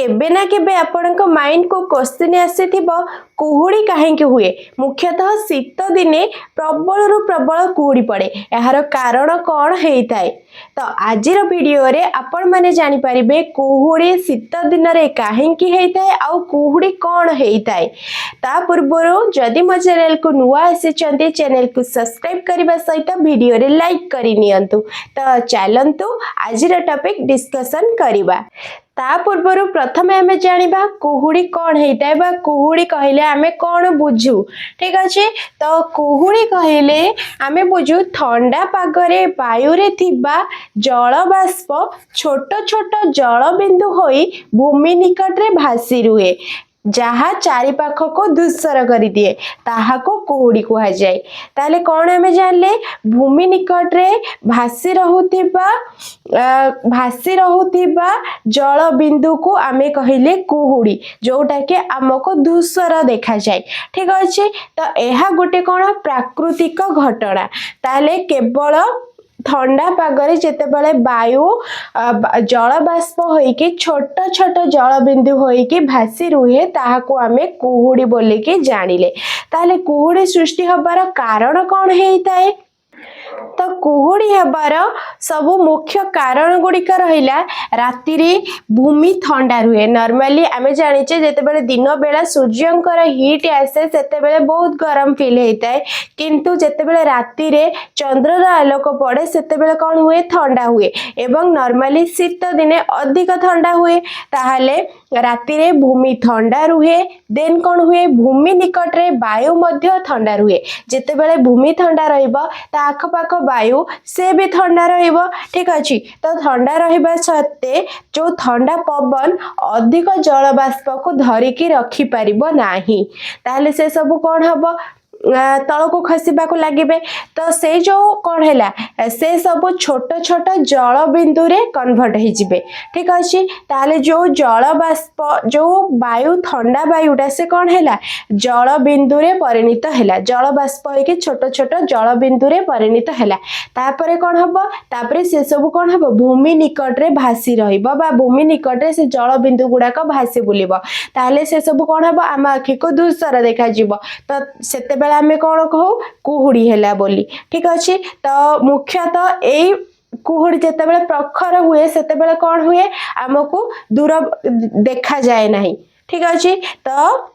केबे ना केबे आपणक माइंड को क्वेश्चन आसीथिबो कुहुड़ी काहेकि हुए। मुख्यतः शीत दिने प्रबल रु प्रबल कुहुड़ी पड़े, यार कारण कौन होता है। तो आजिर वीडियो रे आपण माने जानि परिबे कुहुड़ी शीत दिन रे काहेकि होता है आउ कुहुड़ी कौन होता है। ता पूर्वरु जदि मो चैनल को नुआ आसीचंती चैनल को सब्सक्राइब करबा सहित वीडियो रे लाइक करि नियंतु। तो चलंतु आजिर टॉपिक डिस्कशन करिबा। ता पूर्वरु प्रथमे आमे जानिबा कुहुड़ी कौन होता है बा कुहुड़ी कहले आमे कौन बुझू। ठीक अच्छे, तो कुहुड़ी कहले आमे बुझू ठंडा पागरे वायु रे थिबा जल बाष्प छोट छोट जल बिंदु होई भूमि निकट रे भासी रुहे, जहाँ चारि पाख को धूसर कर दिए ताहाको कुहुड़ी कुहा जाए। ताले कौन आमे जानले भूमि निकट रे भासी रहुथिबा जल बिंदु को आमे कहिले कुहुड़ी, जोटा के आमको धूसर देखा जाए। ठीक अच्छे, तो यह गोटे कौन प्राकृतिक घटना। ताले केवल ठंडा पागरे जेतेबेले वायु जल बाष्प होइके छोट छोट जल बिंदु होइके भासी रुहे ताहाको आमे कुहुड़ी बोलिके जानिले। ताले कुहुड़ी सृष्टि हबार कारण कौन हेइता है। तो कुहुड़ी हबार सबु मुख्य कारण गुड़िक रहिला राति रे भूमि ठंडा रुहे। नॉर्मली आमे जानिचे जेतेबेले दिन बेला सूर्यंकर हीट आसे सेतेबेले बहुत गरम फील होता है, किंतु जेतेबेले राति रे चंद्रर आलोक पड़े सेतेबेले कौन हुए ठंडा हुए। एवं नॉर्मली शीत दिने अधिक ठंडा हुए। ताहाले राति रे भूमि ठंडा रुहे, देन कौन हुए भूमि निकट रे वायु मध्य ठंडा रुहे। जेतेबेले भूमि ठंडा रहिबो ता आखपाख वायु से भी ठंडा रहिबो। ठीक अछि, तो ठंडा रहिबा सत्ते जो ठंडा पवन अधिक जल बाष्प को धरिकी रखी परिबो नाही, ताहले से सब कौन हबो तल को खसबा को लागिबे। तो से जो कौन हैला से सब छोट छोट जल बिंदु रे कन्वर्ट हो जिबे। ठीक अछि, ताले जो जल बाष्प जो वायु ठंडा वायुटा से कौन हैला जल बिंदु रे परिणित हैला, जल बाष्प होके छोट छोट जल बिंदु रे परिणित हैला। तापरे कौन हबो तापरे से सब कौन हबो भूमि निकट रे भासी रहिबो बा भूमि निकट रे से जल बिंदु गुडा को भासी बुलिबो। ताले से सब कौन हबो आम आखि को धूसर देखा जिवो। तो सेते आमे कौन कहू कुहुड़ी हैला बोली। ठीक अच्छे, तो मुख्यतः यही कुहुड़ी जेतेबेले प्रखर हुए सेतेबेले कौन हुए आमको दूर देखा जाए नहीं। ठीक अच्छे, तो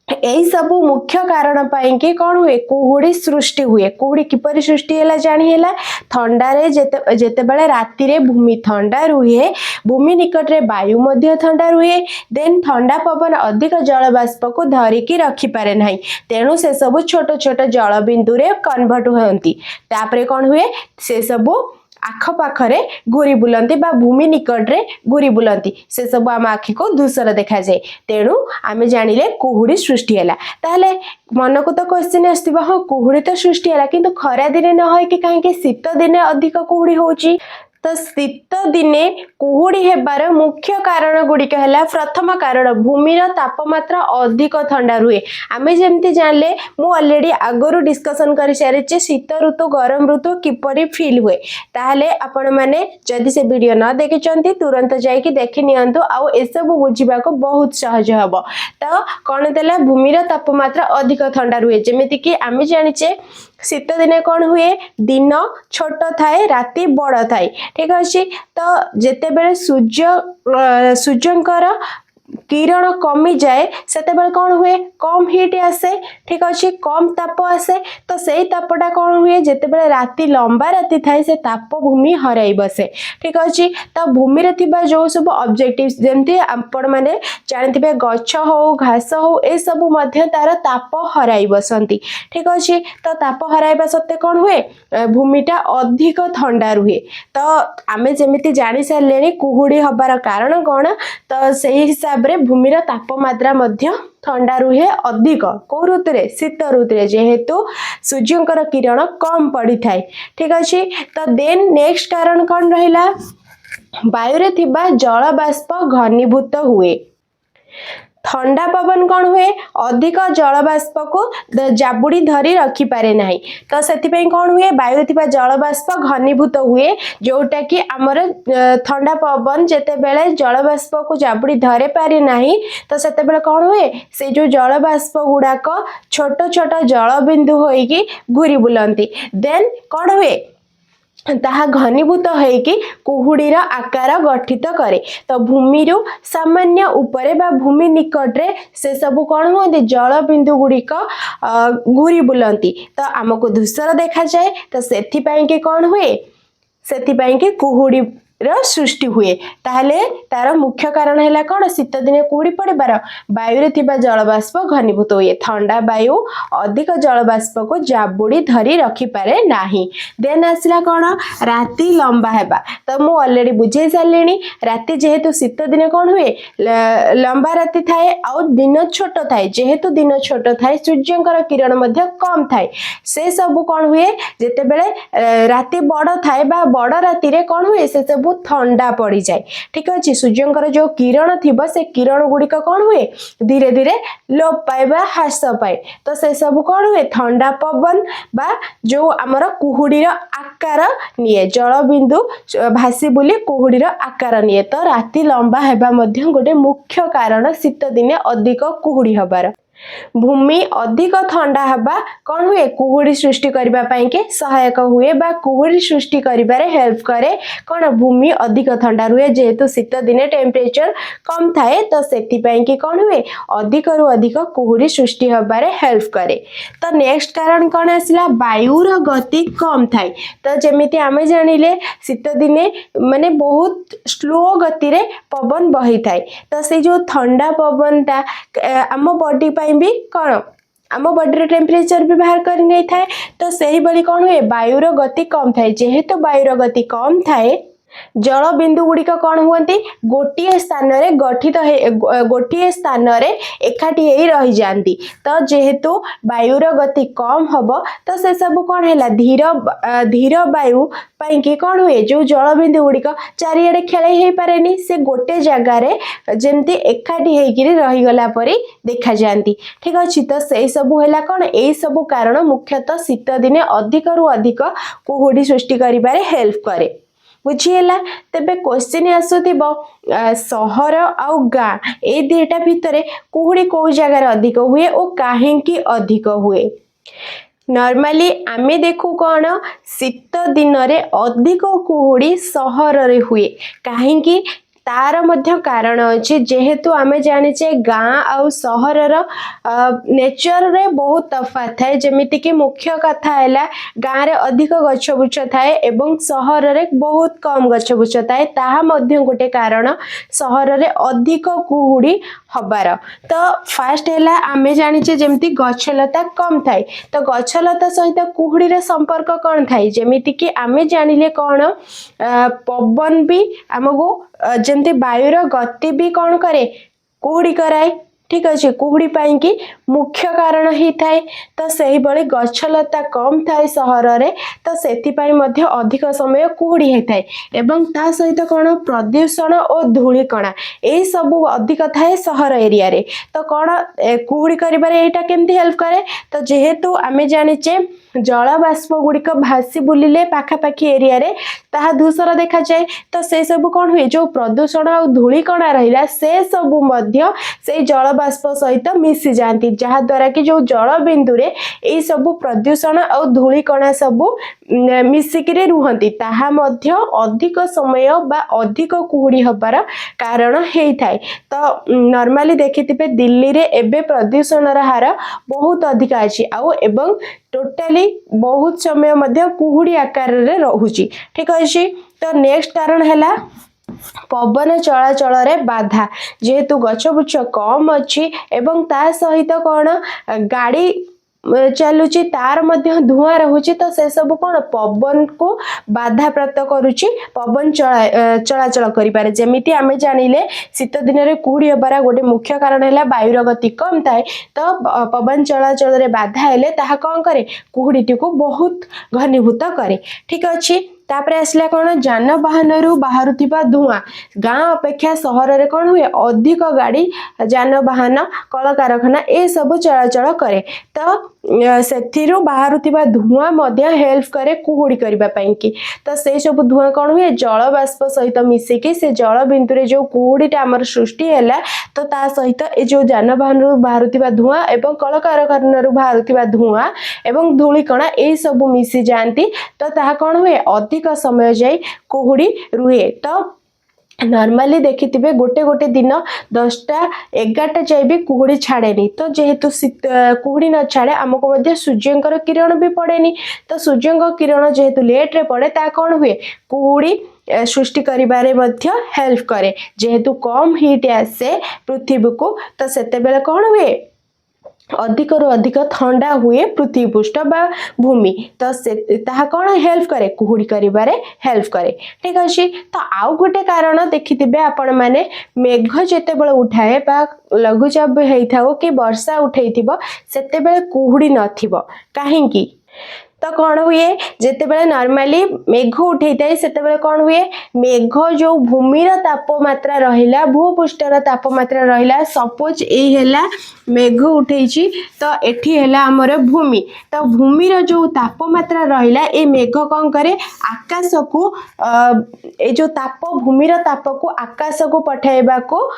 यही सबु मुख्य कारण पाई कि कौन हुए कुहुड़ी सृष्टि हुए। कुहुड़ी किपरि सृष्टि हैला जानी हैला ठंडा रे जेतेबेले राति रे भूमि ठंडा रुहे, भूमि निकट रे वायु मध्य ठंडा रुहे, देन ठंडा पवन अधिक जल बाष्प को धरिकी रखी पारे नाही, तेणु से सब छोट छोट जल बिंदु रे कन्वर्ट होती। तापरे कौन हुए से सबु आख पाखरे घूरी बुलंती बा भूमि निकट रे घूरी बुलंती, से सब आम आखि को धूसर देखा जाए। तेणु आमे जानिले कुहुड़ी सृष्टि हैला। ताहले मन को तो क्वेश्चन आसथिबा हाँ कुहुड़ी तो सृष्टि हैला, किंतु खरा दिने न होय कि काहेकि शीत दिने अधिक कुहुड़ी होउची। तो शीत दिने कुहुड़ी हेबार मुख्य कारण गुड़िक है। प्रथम कारण भूमिर तापमात्रा अधिक ठंडा रुहे। आमे जेमती जानले मु ऑलरेडी आगरु डिस्कशन कर सारी शीत ऋतु गरम ऋतु किपरि फील हुए। ताहले आपण माने जदि से वीडियो न देखिचंती तुरंत जाइकी देखि नियंतु आउ एसबु बुझिबा को बहुत सहज हबो। तो कौन देला भूमिर तापमात्रा अधिक ठंडा रुहे। जेमिति कि आमे जानिचे शीत दिने कौन हुए दिन छोट थाए राति बड़ थाए। ठीक अच्छे, तो जेतेबेले सूर्यंकर किरण कमी जाए सेतेबेले कौन हुए कम हीट आसे। ठीक अच्छे, कम ताप आसे। तो सही तापटा कौन हुए जेतेबेले राति लंबा राति थाए से ताप भूमि हराई बसे। ठीक अच्छे, तो भूमि रे थिबा जो सब ऑब्जेक्टिव्स जेमती आपण माने जानिथिबे गछ हो घास हो ए सब मध्य तार ताप हराई बसंती। ठीक अच्छे, तो ताप हराइबा सत्ते कौन हुए भूमिटा अधिक ठंडा रुहे। तो आमे जेमिति जानि सारलेनी कुहुड़ी हबार कारण कौन, तो सही हिसाब रे भूमिर तापमात्रा मध्य ठंडा रुहे अधिक को ऋतुरे शीत ऋतुरे जेहेतु सूर्यंकर किरण कम पड़ी थाए। ठीक अच्छे, तो देन नेक्स्ट कारण कौन रहिला वायु रे थिबा जल बाष्प घनीभूत हुए। ठंडा पवन कौन हुए अधिक जलबाष्प को जाबुड़ी धरी रखी पारे नहीं तो से कौन हुए वायु थी जलबाष्प घनीभूत हुए जोटा कि आमर ठंडा पवन जेते बेले जलबाष्प को जाबुड़ी धरे पारे नहीं तो सेते बेले कौन हुए से जो जलबाष्प गुड़ाक छोट छोट जलबिंदु होइकी घूरी बुलंती देन कौन हुए ताहा घनीभूत होइकी कुहुड़ीर आकार गठित करे तो भूमि सामान्य उपरे बा भूमि निकट रे से सब कौन हुए जल बिंदु गुड़िक घूरी बुलंती तो आमको धूसर देखा जाए तो सेथिपाई के कौन हुए सेथिपाई के कुहुड़ी सृष्टि हुए ताहले तार मुख्य कारण है कौन शीत दिने कुहुड़ी पड़बार वायु थिबा जलबाष्प घनीभूत हुए ठंडा वायु अधिक जलबाष्प को जाबुड़ी धरी रखी पारे नाही देन आसला कौन राति लंबा हेबा तो मु ऑलरेडी बुझे सारे राति जेहेतु शीत दिने कौन हुए लंबा राति थाए आउ दिन छोट थाए जेहेतु दिन छोट थाए सूर्यंकर किरण मध्य कम थाए से सब कौन हुए जेते बेले राति बड़ थाए बा बड़ राति रे कौन हुए से सब ठंडा पड़ जाए ठीक अच्छे सूर्यंकर जो किरण थी से किरण गुड़िक कौन हुए धीरे धीरे लोप पाए बा ह्रास पाए तो से सब कौन हुए ठंडा पवन बा जो आमर कुहुड़ीर आकार निये जल बिंदु भासी बुली कुहुड़ीर आकार निये तो राति लंबा हेबा मध्य गोटे मुख्य कारण शीत दिने अधिक कुहुड़ी हबार भूमि अधिक ठंडा हवा कौन हुए कुहुड़ी सृष्टि करबा पाई के सहायक हुए बा कुहुड़ी सृष्टि करिबारे हेल्प करे कौन भूमि अधिक ठंडा रुए जेहेतु शीत दिने टेम्परेचर कम थाए तो सेति पाई के कौन हुए अधिक रु अधिक कुहुड़ी सृष्टि हबारे हेल्प करे तो नेक्स्ट कारण कौन आसला वायुर गति कम थाए तो जेमिति आमे जानिले शीत दिने माने बहुत स्लो गति रे पवन बही थाए तो से जो ठंडा पवन ता आम बॉडी भी कौन आम बॉडी टेम्परेचर भी बाहर कर नहीं थाए तो सही बड़ी कौन हुए वायुर गति कम थाए जेहेतु वायुर गति कम थाए जल बिंदु गुड़िक कौन हुए गोटे स्थान रे गठित गोटे स्थान रे एकाठी हो रही जाती तो जेहेतु वायुर गति कम हम तो से सब कौन है धीर धीर वायु कि कौन हुए जो जल बिंदु गुड़िक चारिड़े खेल हो पारे से गोटे जगार जमती एकाठी होकर रहीगला परी देखा जाती ठीक अच्छे तो से सब है कौन यही सब कारण मुख्यतः शीत दिने अधिक रु अधिक कुहुड़ी सृष्टि करिबारे हेल्प करे बुझीगला तेबे क्वेश्चन आसुथिबो सहर आउ गाँ ए दुईटा भितर कुहुड़ी कौ जगार अधिक हुए और काहेकि अधिक हुए नॉर्मली आमे देखू कौन शीत दिन रे अधिक कुहुड़ी सहर रे हुए काहेकि तार मध्य कारण अच्छे जेहेतु आमे जानिचे गाँ आउ सहर नेचर रे बहुत तफात थाए जेमिति कि मुख्य कथा है गाँ रे अधिक गछबुछ थाए एवं सहर रे बहुत कम गछबुछ थाए ताहा मध्य गोटे कारण सहर रे अधिक कुहुड़ी हबार तो फास्ट है आमे जानिचे जेमिति गछलता कम थाए तो गछलता सहित कुहुड़ी रे संपर्क कौन थाए जेमिति कि आमे जानिले कौन पवन भी आमको जमती वायुर गति भी कौन करे कुहुड़ी कराए ठीक अच्छे कुहुड़ी पाई कि मुख्य कारण ही थाए तो सही बड़े गछलता कम थाए सहर रे तो सेथिपाई मध्य अधिक समय कुहुड़ी होता एवं ता सहित कौन प्रदूषण और धूलिकणा यही सब अधिक थाए सहर एरिया रे तो कौन कुहुड़ी करिबारे एटा केमती हेल्प करे तो जेहेतु आमे जानिचे जल बाष्प गुड़िक भासी बुलिले पाखापाखी एरिया रे ताहा धूसर देखा जाए तो से सब कौन हुए जो प्रदूषण और धूलिकणा रहिला से सब मध्य से जल बाष्प सहित मिसी जाती जहा द्वारा कि जो जल बिंदु रे ए सब प्रदूषण और धूलिकणा सब मिसिकिरे रुहंती ताहा मध्य अधिक समय बा अधिक कुहुड़ी हबार कारण हेई थाए तो नॉर्मली देखिथिबे दिल्ली रे एबे प्रदूषण हार बहुत अधिक अछि आउ एवं टोटाली बहुत समय मध्य कुहुड़ी आकार रे रहुची ठीक अछि तो नेक्स्ट कारण हैला पवन चलाचल रे बाधा जेहेतु गछबुछ कम अच्छी एवं ता सहित कौन गाड़ी चलुची तार मध्य धुआं रहुची तो से सब कौन पवन को बाधा प्राप्त करुची पवन चलाचल करिपारे जेमिति आमे जानिले शीत दिन रे कुहुड़ी हबार गोटे मुख्य कारण है वायुर गति कम थाए तो पवन चलाचल रे बाधा हेले ताहा कौन करे कुहुड़ीटी को बहुत घनीभूत करे ठीक अच्छे तापर आसला कौन जानवाहन बाहरुथिबा धुआं गाँ अपेक्षा सहर रे कौन हुए अधिक गाड़ी जानवाहन कल कारखाना ए सब चलाचल करे तो से बाहरुथिबा धुआं मध्य हेल्प करे कुहुड़ी करबा पई कि तो से सब धुआं कौन हुए जल बाष्प सहित मिसिकी से जल बिंदु रे जो कुहुड़ीटा आमर सृष्टि हैला तो ता सहित ए जो जानवाहन बाहरुथिबा धुआं एवं कल कारखाना बाहरुथिबा धुआं एवं धूलिकणा ए सब मिसी जाती तो ताहा कौन हुए अधिक समय जाए कुहुड़ी रुहे तो नॉर्मली देखिथिबे गोटे गोटे दिन 10टा 11टा जाए भी कुहुड़ी छाड़ेनी तो जेहेतु कुहुड़ी न छाड़े आमको मध्य सूर्यंकर किरण भी पड़ेनी तो सूर्यंक किरण जेहेतु लेट रे पड़े ता कौन हुए कुहुड़ी सृष्टि करिबारे मध्य हेल्प करे जेहेतु कम हीट आसे पृथ्वी को तो सेते बेले कौन हुए अधिक रु अधिक ठंडा हुए पृथ्वी पृष्ठ बा भूमि तो ताहा कौन हेल्प करे कुहुड़ी करिबारे हेल्प करे ठीक अच्छे तो आउ गोटे कारण देखिथिबे आपण माने मेघ जेते बेले उठाए बा लघुचाप हेइथाओ कि वर्षा उठेइथिबो सेते बेले कुहुड़ी नथिबो काहेकि तो कौन हुए जेते बेले नॉर्मली मेघ उठे थाए सेते बेले कौन हुए मेघ जो भूमिर तापमात्रा रहिला भूपृष्ठर तापमात्रा रहिला सपोज ए हैला मेघ उठेछि तो एठी हैला हमर भूमि तो भूमिर जो तापमात्रा रहिला ए मेघ कौन करे आकाश को ए जो ताप भूमिर ताप को आकाश को पठाइबा को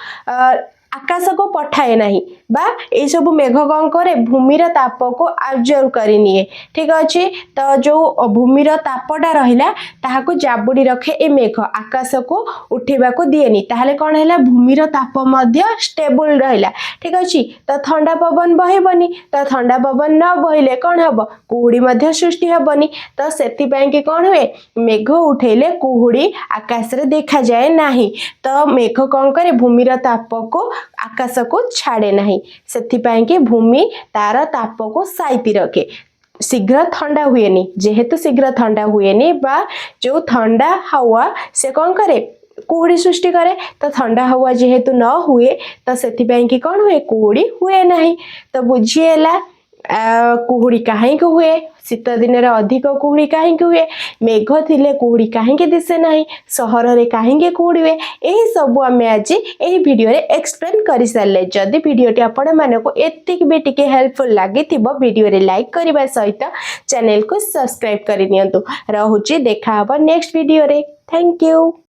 आकाश को पठाए नहीं बा ये सब मेघ कौन करे भूमिर ताप को ऑब्जर्व करी निए ठीक अच्छे तो जो भूमिर तापटा रहिला ताहाको जाबुड़ी रखे ए मेघ आकाश को उठेबा को दिएनी ताहले कौन हैला भूमिर ताप मध्य स्टेबल रहिला ठीक अच्छे तो ठंडा पवन बहेबनी तो ठंडा पवन न बहिले कौन हबो कुहुड़ी मध्य सृष्टि हबनी तो सेति पई कि कौन हुए मेघ उठेले कुहुड़ी आकाश रे देखा जाए नाही तो मेघ कौन करे भूमिर ताप को आकाश को छाड़े नहीं सेथिपाई कि भूमि तार ताप को साइती रखे शीघ्र ठंडा हुएनी जेहेतु शीघ्र ठंडा हुएनी बा जो ठंडा हवा से कौन करे कुहुड़ी सृष्टि करे तो ठंडा हवा जेहेतु न हुए तो सेथिपाई कि कौन हुए कुहुड़ी हुए नहीं तो बुझीला कुहुड़ी कहीं हुए शीत दिन अधिक कुहुड़ी कहीं हुए मेघ थिले कुहुड़ी कहीं दिसे नहीं सहर रे कहीं कुहुड़ी हुए यही सब आम आज यही वीडियो रे एक्सप्लेन कर सारे जदि वीडियोटी आपण मानक एतिक भी टिके हेल्पफुल लगी वीडियो रे लाइक करने सहित चैनल को सब्सक्राइब कर नियंतु रहुची देखा हबो नेक्स्ट वीडियो रे थैंक यू।